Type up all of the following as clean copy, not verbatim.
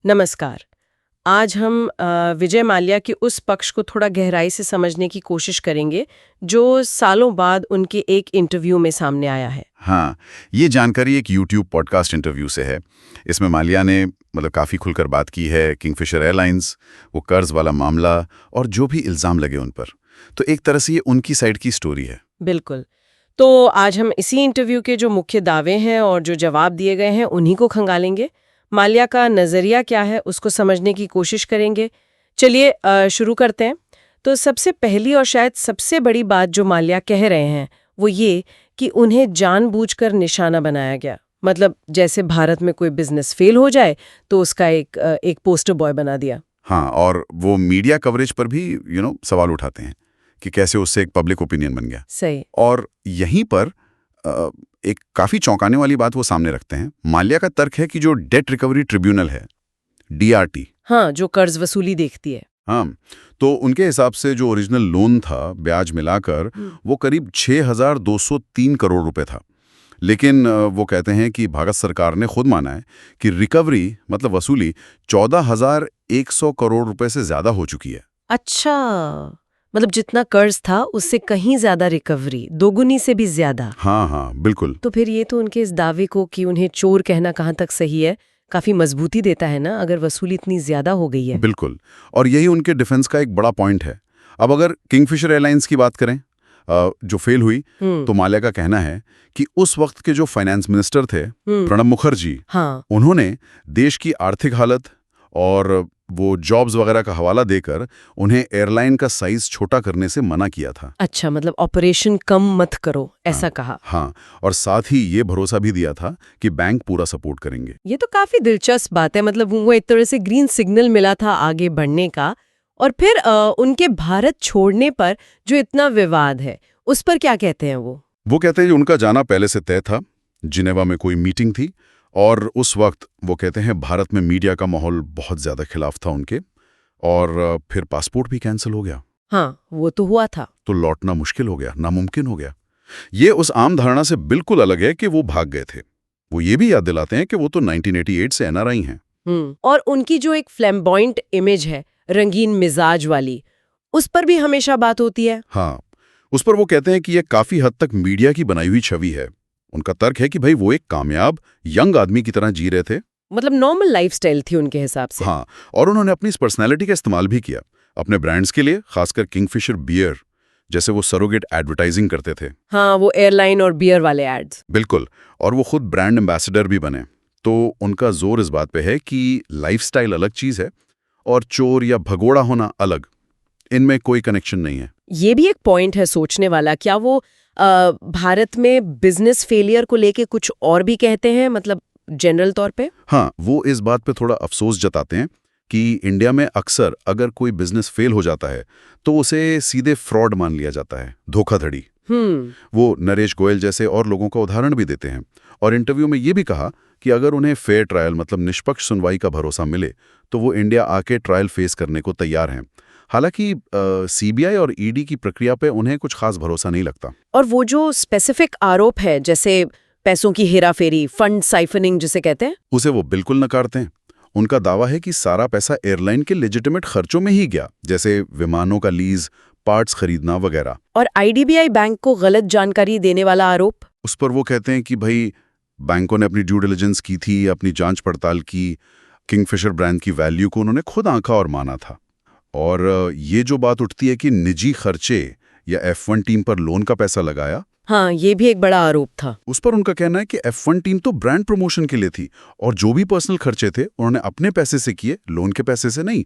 नमस्कार। आज हम विजय माल्या के उस पक्ष को थोड़ा गहराई से समझने की कोशिश करेंगे जो सालों बाद उनके एक इंटरव्यू में सामने आया है। हाँ, ये जानकारी एक YouTube पॉडकास्ट इंटरव्यू से है। इसमें माल्या ने काफ़ी खुलकर बात की है किंगफिशर एयरलाइंस, वो कर्ज वाला मामला और जो भी इल्ज़ाम लगे उन पर। तो एक तरह से ये उनकी साइड की स्टोरी है। बिल्कुल। तो आज हम इसी इंटरव्यू के जो मुख्य दावे हैं और जो जवाब दिए गए हैं उन्हीं को खंगालेंगे। माल्या का नज़रिया क्या है उसको समझने की कोशिश करेंगे। चलिए शुरू करते हैं। तो सबसे पहली और शायद सबसे बड़ी बात जो माल्या कह रहे हैं वो ये कि उन्हें जानबूझकर निशाना बनाया गया। मतलब जैसे भारत में कोई बिजनेस फेल हो जाए तो उसका एक पोस्टर बॉय बना दिया। हाँ, और वो मीडिया कवरेज पर भी सवाल उठाते हैं कि कैसे उससे एक पब्लिक ओपिनियन बन गया। सही। और यहीं पर एक काफ़ी चौंकाने वाली बात वो सामने रखते हैं। माल्या का तर्क है कि जो डेट रिकवरी ट्रिब्यूनल है, DRT, हाँ, जो कर्ज वसूली देखती है। हाँ, तो उनके हिसाब से जो ओरिजिनल लोन था ब्याज मिलाकर वो करीब 6,203 करोड़ रुपए था। लेकिन वो कहते हैं कि भारत सरकार ने खुद माना है कि रिकवरी मतलब वसूली 14,100 करोड़ रुपए से ज़्यादा हो चुकी है। अच्छा, मतलब जितना कर्ज था उससे कहीं ज्यादा रिकवरी, दोगुनी से भी ज्यादा। हाँ हाँ, बिल्कुल। तो फिर ये तो उनके इस दावे को कि उन्हें चोर कहना कहाँ तक सही है काफी मजबूती देता है ना, अगर वसूली इतनी ज्यादा हो गई है। बिल्कुल, और यही उनके डिफेंस का एक बड़ा पॉइंट है। अब अगर किंगफिशर एयरलाइंस की बात करें जो फेल हुई, तो माल्या का कहना है कि उस वक्त के जो फाइनेंस मिनिस्टर थे प्रणब मुखर्जी, हाँ। उन्होंने देश की आर्थिक हालत और वो जॉब्स वगैरह का हवाला देकर उन्हें एयरलाइन का साइज छोटा करने से मना किया था। अच्छा, मतलब ऑपरेशन कम मत करो ऐसा कहा। हाँ, और साथ ही ये भरोसा भी दिया था कि बैंक पूरा सपोर्ट करेंगे। ये तो काफी दिलचस्प बात है। मतलब वो एक तरह से ग्रीन सिग्नल मिला था आगे बढ़ने का। और फिर उनके भारत छोड़ने पर जो इतना विवाद है उस पर क्या कहते हैं वो कहते हैं कि उनका जाना पहले से तय था। जिनेवा में कोई मीटिंग थी और उस वक्त वो कहते हैं भारत में मीडिया का माहौल बहुत ज्यादा खिलाफ था उनके, और फिर पासपोर्ट भी कैंसिल हो गया। हाँ, वो तो हुआ था। तो लौटना मुश्किल हो गया, नामुमकिन हो गया। ये उस आम धारणा से बिल्कुल अलग है कि वो भाग गए थे। वो ये भी याद दिलाते हैं कि वो तो 1988 से NRI हैं। और उनकी जो एक फ्लैम्बॉइंट इमेज है, रंगीन मिजाज वाली, उस पर भी हमेशा बात होती है। हाँ, उस पर वो कहते हैं कि ये काफी हद तक मीडिया की बनाई हुई छवि है। उनका तर्क है कि भाई वो एक कामयाब यंग आदमी की तरह जी रहे थे। मतलब नॉर्मल लाइफस्टाइल थी उनके हिसाब से। हाँ, और उन्होंने अपनी इस पर्सनैलिटी का इस्तेमाल भी किया अपने ब्रांड्स के लिए, खासकर किंगफिशर बियर जैसे वो सरोगेट एडवर्टाइजिंग करते थे। हाँ, वो एयरलाइन और बियर वाले एड्स। बिल्कुल, और वो खुद ब्रांड एम्बेसडर भी बने। तो उनका जोर इस बात पे है कि लाइफस्टाइल अलग चीज है और चोर या भगोड़ा होना अलग, इनमें कोई कनेक्शन नहीं है। ये भी एक पॉइंट है सोचने वाला। क्या वो भारत में बिजनेस फेलियर को लेके कुछ और भी कहते हैं, मतलब जनरल तौर पे? हाँ, वो इस बात पे थोड़ा अफसोस जताते हैं कि इंडिया में अक्सर अगर कोई बिजनेस फेल हो जाता है तो उसे सीधे फ्रॉड मान लिया जाता है, धोखाधड़ी। वो नरेश गोयल जैसे और लोगों का उदाहरण भी देते हैं, और इंटरव्यू में ये भी कहा कि अगर उन्हें फेयर ट्रायल मतलब निष्पक्ष सुनवाई का भरोसा मिले तो वो इंडिया आके ट्रायल फेस करने को तैयार हैं। हालांकि CBI और ED की प्रक्रिया पे उन्हें कुछ खास भरोसा नहीं लगता। और वो जो स्पेसिफिक आरोप है, जैसे पैसों की हेराफेरी, फंड साइफनिंग जिसे कहते हैं, उसे वो बिल्कुल नकारते हैं। उनका दावा है कि सारा पैसा एयरलाइन के लेजिटिमेट खर्चों में ही गया, जैसे विमानों का लीज, पार्ट्स खरीदना वगैरह। और IDBI बैंक को गलत जानकारी देने वाला आरोप? उस पर वो कहते हैं कि भाई बैंकों ने अपनी ड्यू डिलिजेंस की थी, अपनी जांच पड़ताल की, किंगफिशर ब्रांड की वैल्यू को उन्होंने खुद आंका और माना था। और ये जो बात उठती है कि निजी खर्चे या F1 टीम पर लोन का पैसा लगाया, हाँ, ये भी एक बड़ा आरोप था। उस पर उनका कहना है कि F1 टीम तो ब्रांड प्रमोशन के लिए थी और जो भी पर्सनल खर्चे थे उन्होंने अपने पैसे से किए, लोन के पैसे से नहीं।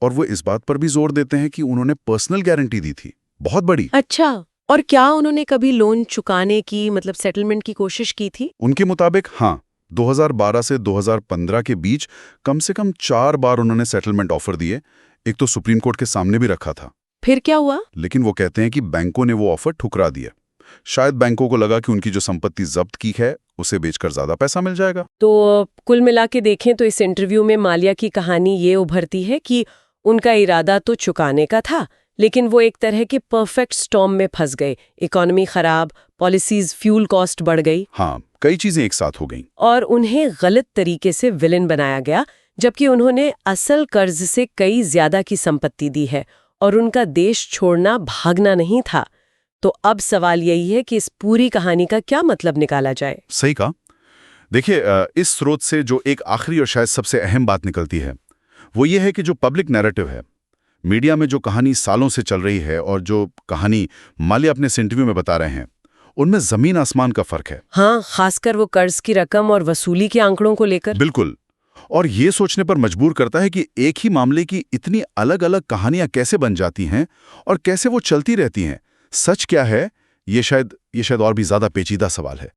और वो इस बात पर भी जोर देते हैं कि उन्होंने पर्सनल गारंटी दी थी, बहुत बड़ी। अच्छा, और क्या उन्होंने कभी लोन चुकाने की मतलब सेटलमेंट की कोशिश की थी? उनके मुताबिक हाँ, 2012 से 2015 के बीच कम से कम 4 बार उन्होंने सेटलमेंट ऑफर दिए। एक तो सुप्रीम कोर्ट के सामने भी रखा था। फिर क्या हुआ? लेकिन वो कहते हैं कि बैंकों ने वो ऑफर ठुकरा दिया। शायद बैंकों को लगा कि उनकी जो संपत्ति जब्त की है उसे बेचकर ज्यादा पैसा मिल जाएगा। तो कुल मिला के देखें तो इस इंटरव्यू में माल्या की कहानी ये उभरती है कि उनका इरादा तो चुकाने का था, लेकिन वो एक तरह के परफेक्ट स्टॉर्म में फंस गए। इकोनॉमी खराब, पॉलिसीज, फ्यूल कॉस्ट बढ़ गई। हाँ, कई चीजें एक साथ हो गईं। और उन्हें गलत तरीके से विलेन बनाया गया, जबकि उन्होंने असल कर्ज से कई ज्यादा की संपत्ति दी है और उनका देश छोड़ना भागना नहीं था। तो अब सवाल यही है कि इस पूरी कहानी का क्या मतलब निकाला जाए। सही कहा। देखिए, इस स्रोत से जो एक आखिरी और शायद सबसे अहम बात निकलती है वो ये है कि जो पब्लिक नैरेटिव है, मीडिया में जो कहानी सालों से चल रही है और जो कहानी माल्या अपने इस इंटरव्यू में बता रहे हैं, उनमें जमीन आसमान का फर्क है। हाँ, खासकर वो कर्ज की रकम और वसूली के आंकड़ों को लेकर। बिल्कुल। और ये सोचने पर मजबूर करता है कि एक ही मामले की इतनी अलग-अलग कहानियां कैसे बन जाती हैं और कैसे वो चलती रहती हैं। सच क्या है, ये शायद और भी ज्यादा पेचीदा सवाल है।